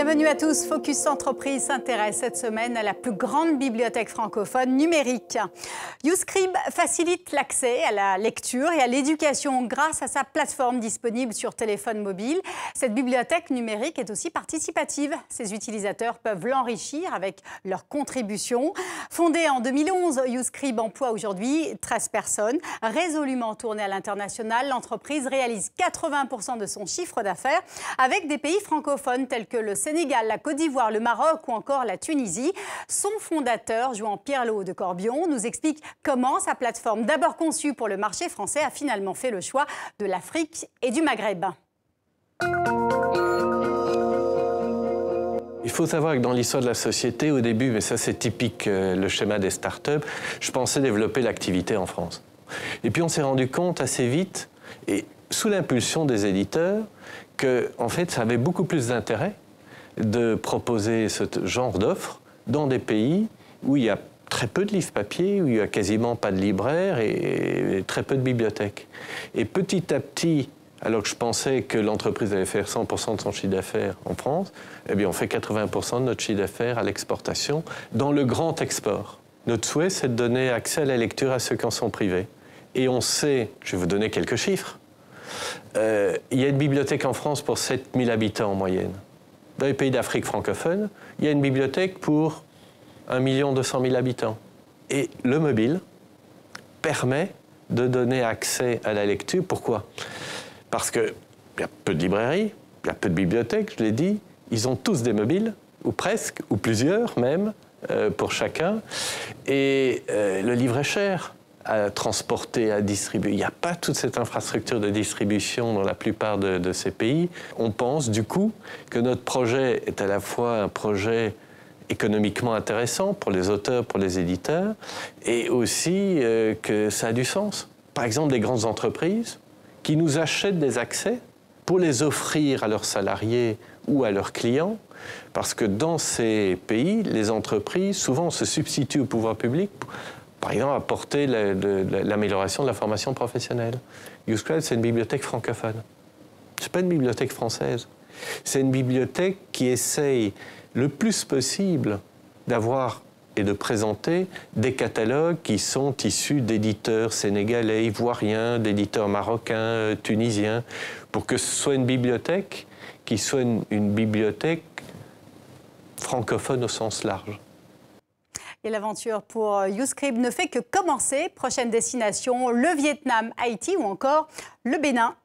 Bienvenue à tous. Focus Entreprise s'intéresse cette semaine à la plus grande bibliothèque francophone numérique. YouScribe facilite l'accès à la lecture et à l'éducation grâce à sa plateforme disponible sur téléphone mobile. Cette bibliothèque numérique est aussi participative. Ses utilisateurs peuvent l'enrichir avec leurs contributions. Fondée en 2011, YouScribe emploie aujourd'hui 13 personnes. Résolument tournée à l'international, l'entreprise réalise 80% de son chiffre d'affaires avec des pays francophones tels que le Sénégal, la Côte d'Ivoire, le Maroc ou encore la Tunisie. Son fondateur, Jean-Pierre Lot de Corbion, nous explique comment sa plateforme, d'abord conçue pour le marché français, a finalement fait le choix de l'Afrique et du Maghreb. Il faut savoir que dans l'histoire de la société, au début, mais ça c'est typique, le schéma des startups, je pensais développer l'activité en France. Et puis on s'est rendu compte assez vite, et sous l'impulsion des éditeurs, que en fait, ça avait beaucoup plus d'intérêt de proposer ce genre d'offres dans des pays où il y a très peu de livres papier, où il n'y a quasiment pas de libraires et très peu de bibliothèques. Et petit à petit, alors que je pensais que l'entreprise allait faire 100% de son chiffre d'affaires en France, eh bien on fait 80% de notre chiffre d'affaires à l'exportation, dans le grand export. Notre souhait, c'est de donner accès à la lecture à ceux qui en sont privés. Et on sait, je vais vous donner quelques chiffres, il y a une bibliothèque en France pour 7000 habitants en moyenne. Dans les pays d'Afrique francophone, il y a une bibliothèque pour 1 200 000 habitants. Et le mobile permet de donner accès à la lecture. Pourquoi? Parce qu'il y a peu de librairies, il y a peu de bibliothèques, je l'ai dit. Ils ont tous des mobiles, ou presque, ou plusieurs même, pour chacun. Et le livre est cher à transporter, à distribuer. Il n'y a pas toute cette infrastructure de distribution dans la plupart de ces pays. On pense du coup que notre projet est à la fois un projet économiquement intéressant pour les auteurs, pour les éditeurs, et aussi que ça a du sens. Par exemple, des grandes entreprises qui nous achètent des accès pour les offrir à leurs salariés ou à leurs clients, parce que dans ces pays, les entreprises souvent se substituent au pouvoir public, par exemple, apporter l'amélioration de la formation professionnelle. YouScribe, c'est une bibliothèque francophone. Ce n'est pas une bibliothèque française. C'est une bibliothèque qui essaye le plus possible d'avoir et de présenter des catalogues qui sont issus d'éditeurs sénégalais, ivoiriens, d'éditeurs marocains, tunisiens, pour que ce soit une bibliothèque qui soit une bibliothèque francophone au sens large. Et l'aventure pour YouScribe ne fait que commencer. Prochaine destination, le Vietnam, Haïti ou encore le Bénin.